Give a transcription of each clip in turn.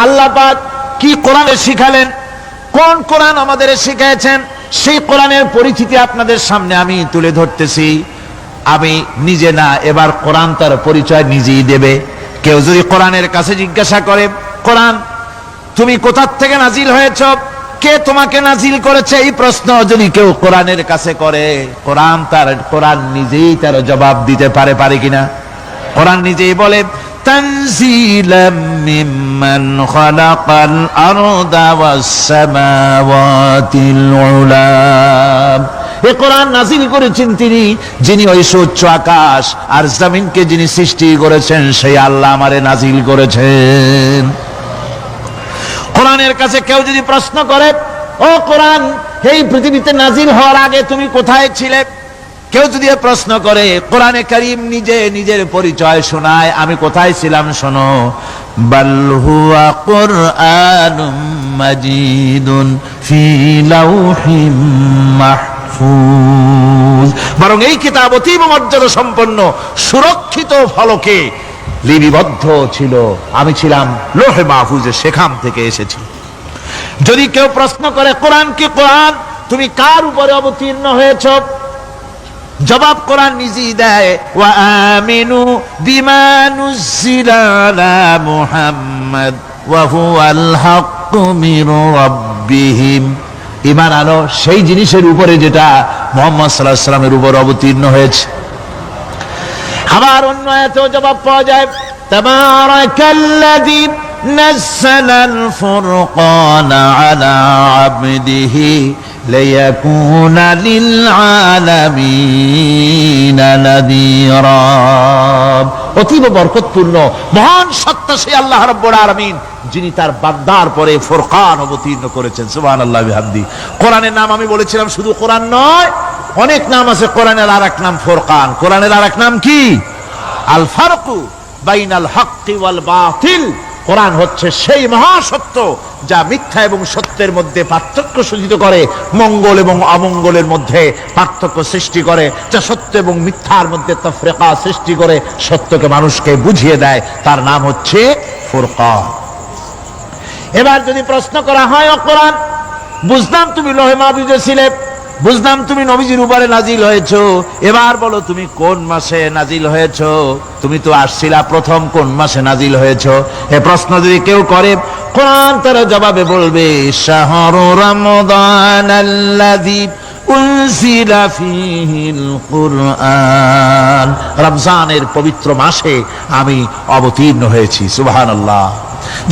আল্লাহ পাক কি কোরআনে শিখালেন, কোন কোরআন আমাদের শিখিয়েছেন, সেই কোরআনের পরিচিতি আপনাদের সামনে আমি তুলে ধরতেছি। আমি নিজে না, এবার কোরআন তার পরিচয় নিজেই দেবে। কেউ যদি কোরআনের কাছে জিজ্ঞাসা করে, কোরআন তুমি কোথা থেকে নাজিল হয়েছ, কে তোমাকে নাজিল করেছে, এই প্রশ্ন যদি কেউ কোরআনের কাছে করে, কোরআন নিজেই তার জবাব দিতে পারে কিনা? কোরআন নিজেই বলে, তানজিলাম মিম্মান খালাকাল আরদা ওয়াস সামাওয়াতিল উলা। এই কোরআন নাজিল করেছেন তিনি, যিনি ওই সুউচ্চ আকাশ আর জমিনকে যিনি সৃষ্টি করেছেন, সেই আল্লাহ আমারে নাজিল করেছেন। কোরআনের কাছে কেউ যদি প্রশ্ন করে, ও কোরআন, এই পৃথিবীতে নাজিল হওয়ার আগে তুমি কোথায় ছিলে, কেউ যদি প্রশ্ন করে, কোরআনে কারীম নিজের পরিচয় শোনায়, আমি কোথায় ছিলাম শোনো। বাল হুয়া কুরআনুম মাজিদুন ফি লাউহিম মাহফুজ। বরং এই কিতাব অতীব মর্যাদা সম্পন্ন সুরক্ষিত ফলকে লিপিবদ্ধ ছিল, আমি ছিলাম লৌহে মাহফুজে, সেখান থেকে এসেছি। যদি কেউ প্রশ্ন করে, কোরআন কি কোরআন, তুমি কার উপরে অবতীর্ণ হয়েছ, জবাব কোরআন নিজেই দেয়, ওয়া আমিনু বিমা নুজিলা আলা মুহাম্মাদ ওয়া হুয়াল হাক্কু মির রাব্বিহিম। ঈমান আনো সেই জিনিসের উপরে যেটা মুহাম্মদ সাল্লাল্লাহু আলাইহি ওয়াসাল্লামের উপর অবতীর্ণ হয়েছে। আবার অন্য আয়াতেও জবাব পাওয়া যায়, তাবারাকাল্লাযী নাযালাল ফুরকানা আলা আবদিহি লিয়াকুনা লিল আলামিনা নাযীরা। অতীব বরকতপূর্ণ মহান সত্তা সেই আল্লাহ রাব্বুল আলামিন, যিনি তার বান্দার পরে ফুরকান অবতীর্ণ করেছেন। সুবহানাল্লাহি ওয়া বিহামদিহি। কোরআনের নাম আমি বলেছিলাম শুধু কোরআন নয়, অনেক নাম আছে। কোরআনের আরেক নাম ফুরকান। কোরআনের আরেক নাম কি? আল ফারকু বাইনাল হাক্কি ওয়াল বাতিল। কোরআন হচ্ছে সেই মহাসত্য যা মিথ্যা এবং সত্যের মধ্যে পার্থক্য সূচিত করে, মঙ্গল এবং অমঙ্গলের মধ্যে পার্থক্য সৃষ্টি করে, যা সত্য এবং মিথ্যার মধ্যে তাফরিকা সৃষ্টি করে, সত্যকে মানুষকে বুঝিয়ে দেয়। তার নাম হচ্ছে ফুরকান। এবার যদি প্রশ্ন করা হয়, ও কোরআন, বুঝলাম তুমি লৌহে মাহফুজে ছিলে, বুঝলাম তুমি নবীজির উপরে নাজিল হয়েছো, এবার বলো তুমি কোন মাসে নাজিল হয়েছো, তুমি তো আসছিলা প্রথম কোন মাসে নাজিল হয়েছো। এই প্রশ্ন যদি কেউ করে, কোরআন তার জবাবে বলবে, শাহরু রমাদানাল্লাযী উনজিলা ফীহিল কুরআন। রমজানের পবিত্র মাসে আমি অবতীর্ণ হয়েছি। সুবহানাল্লাহ।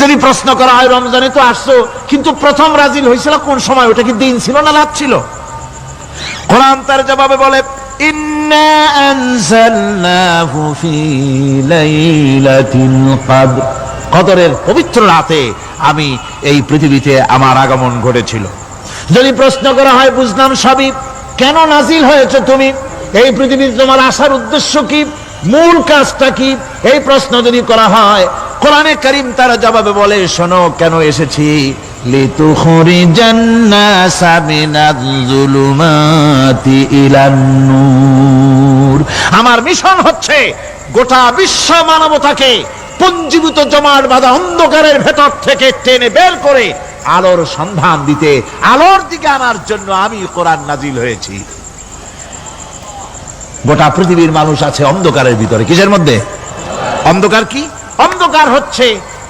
যদি প্রশ্ন করা হয়, রমজানে তো আসছো, কিন্তু প্রথম নাজিল হয়েছিল কোন সময়, ওটা কি দিন ছিল না রাত ছিল? কোরআন তার জবাবে বলে, ইন্না আনজালনাহু ফি লাইলাতিল কদর। কদরের পবিত্র রাতে আমি এই পৃথিবীতে আমার আগমন ঘটেছিল। যদি প্রশ্ন করা হয়, বুঝলাম সবই, কেন নাজিল হয়েছে তুমি, এই পৃথিবীতে তোমার আসার উদ্দেশ্য কি, মূল কাজটা কি, এই প্রশ্ন যদি করা হয়, কোরআনে কারীম তার জবাবে বলে, শোনো কেন এসেছি। লিতুখরিজান নাসা মিনাজ যুলুমাতি ইলান নূর। আমার মিশন হচ্ছে গোটা বিশ্ব মানবতাকে পুঞ্জীভূত জমাট বাঁধা অন্ধকারের ভেতর থেকে টেনে বের করে আলোর সন্ধান দিতে, আলোর দিকে আনার জন্য আমি কোরআন নাজিল হয়েছি। গোটা পৃথিবীর মানুষ আছে অন্ধকারের ভিতরে। কিসের মধ্যে? অন্ধকার কি? অন্ধকার হচ্ছে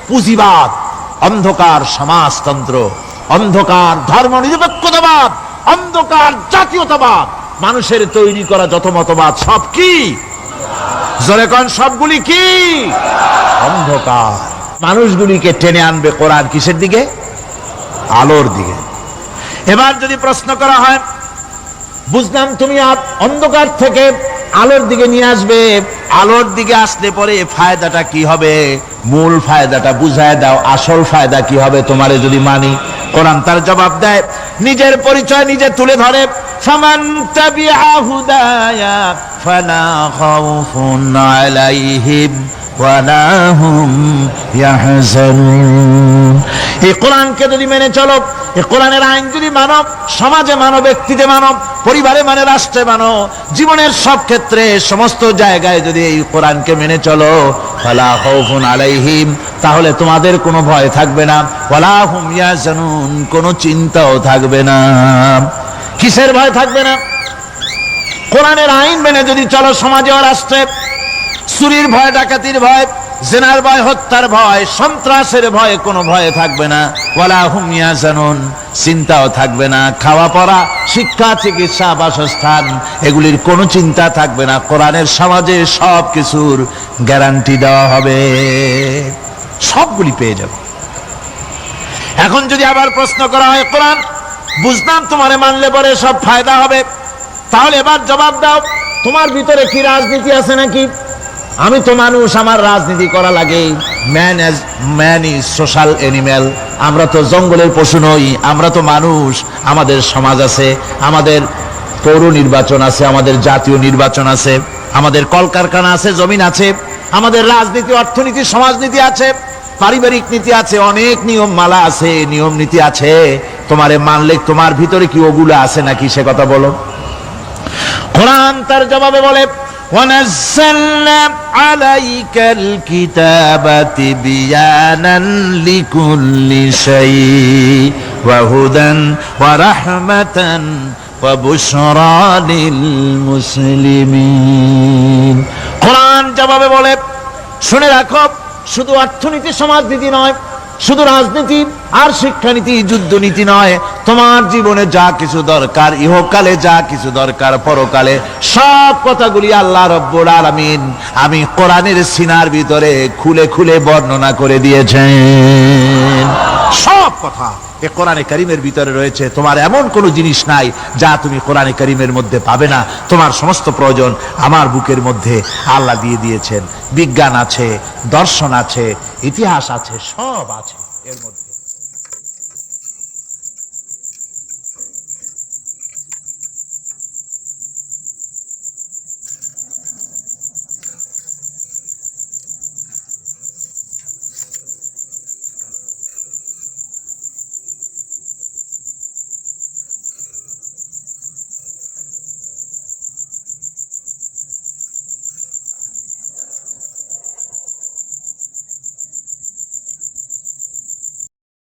পুঁজিবাদ, অন্ধকার সমাজতন্ত্র, অন্ধকার ধর্ম নিরপেক্ষতাবাদ, অন্ধকার জাতীয়তাবাদ। মানুষের তৈরি করা যত মতবাদ সব কি? জোরে কোন, সবগুলি কি? অন্ধকার। মানুষগুলিকে টেনে আনবে কোরআন কিসের দিকে? আলোর দিকে। এবার যদি প্রশ্ন করা হয়, বুঝলাম তুমি অন্ধকার থেকে আলোর দিকে নিয়ে আসবে, আলোর দিকে আসলে পরে ফায়দাটা কি হবে, মূল ফায়দাটা বুঝায় দাও, আসল ফায়দা কি হবে তোমারে যদি মানি। কোরআন তার জবাব দেয়, নিজের পরিচয় নিজে তুলে ধরে, ফামান তাবিআ হুদায়া ফালা খাউফুন আলাইহিম ওয়ালা হুম ইয়াহজানুন। এই কোরআনকে যদি মেনে চলো, এই কোরআনের আইন যদি মানো, সমাজে মানো, ব্যক্তিতে মানো, পরিবারে মানে, রাষ্ট্রে মানো, জীবনের সব ক্ষেত্রে সমস্ত জায়গায় যদি এই কোরআনকে মেনে চলো, ফালা খাউফুন আলাইহিম তাহলে তোমাদের কোনো ভয় থাকবে না, ওয়ালা হুম ইয়াহজানুন, কোনো চিন্তাও থাকবে না। কিসের ভয় থাকবে না? কোরআনের আইন মেনে যদি চলো সমাজে ও রাষ্ট্রে, চুরির ভয়, ডাকাতির ভয়, জিনার ভয়, হত্যার ভয়, সন্ত্রাসের ভয়, কোনো ভয় থাকবে না। ওয়ালা হুম ইয়াহজানুন, চিন্তাও থাকবে না। খাওয়া পড়া, শিক্ষা, চিকিৎসা, বাসস্থান, এগুলির কোনো চিন্তা থাকবে না। কোরআনের সমাজে সব কিছুর গ্যারান্টি দেওয়া হবে, সবগুলি পেয়ে যাবে। এখন যদি আবার প্রশ্ন করা হয়, কোরআন বুঝলাম তোমারে মানলে পরে সব ফায়দা হবে, তাহলে এবার জবাব দাও, তোমার ভিতরে কি রাজনীতি আছে নাকি? আমি তো মানুষ, আমার রাজনীতি করা লাগে। Man is social animal. আমরা তো জঙ্গলের পশু নই, আমরা তো মানুষ। আমাদের সমাজ আছে, আমাদের পৌর নির্বাচন আছে, আমাদের জাতীয় নির্বাচন আছে, আমাদের কলকারখানা আছে, জমিন আছে, আমাদের রাজনীতি, অর্থনীতি, সমাজনীতি আছে, পারিবারিক নীতি আছে, অনেক নিয়ম মালা আছে, নিয়ম নীতি আছে। তোমারে মানলে তোমার ভিতরে কি ওগুলো আছে নাকি, সে কথা বলো। কোরআন তার জবাবে বলে, وَنَزَّلْنَا عَلَيْكَ الْكِتَابَ تِبْيَانًا لِكُلِّ شَيْءٍ وَهُدًى وَرَحْمَةً وَبُشْرَى لِلْمُسْلِمِينَ। কোরআন জবাবে বলে, শুনে রাখো, শুধু অর্থনীতি সমাজনীতি নয়, শুধু রাজনীতি আর শিক্ষানীতি, যুদ্ধনীতি নয়, তোমার জীবনে যা কিছু দরকার, ইহকালে যা কিছু দরকার, পরকালে, সব কথাগুলি আল্লাহ রব্বুল আলামিন আমি কোরআনের সিনার ভিতরে খুলে খুলে বর্ণনা করে দিয়েছেন। সব কথা এ কোরআনে কারীমের ভিতরে রয়েছে। তোমার এমন কোনো জিনিস নাই যা তুমি কোরআনে কারীমের মধ্যে পাবে না। তোমার সমস্ত প্রয়োজন আমার বুকের মধ্যে আল্লাহ দিয়ে দিয়েছেন। বিজ্ঞান আছে, দর্শন আছে, ইতিহাস আছে, সব আছে এর মধ্যে।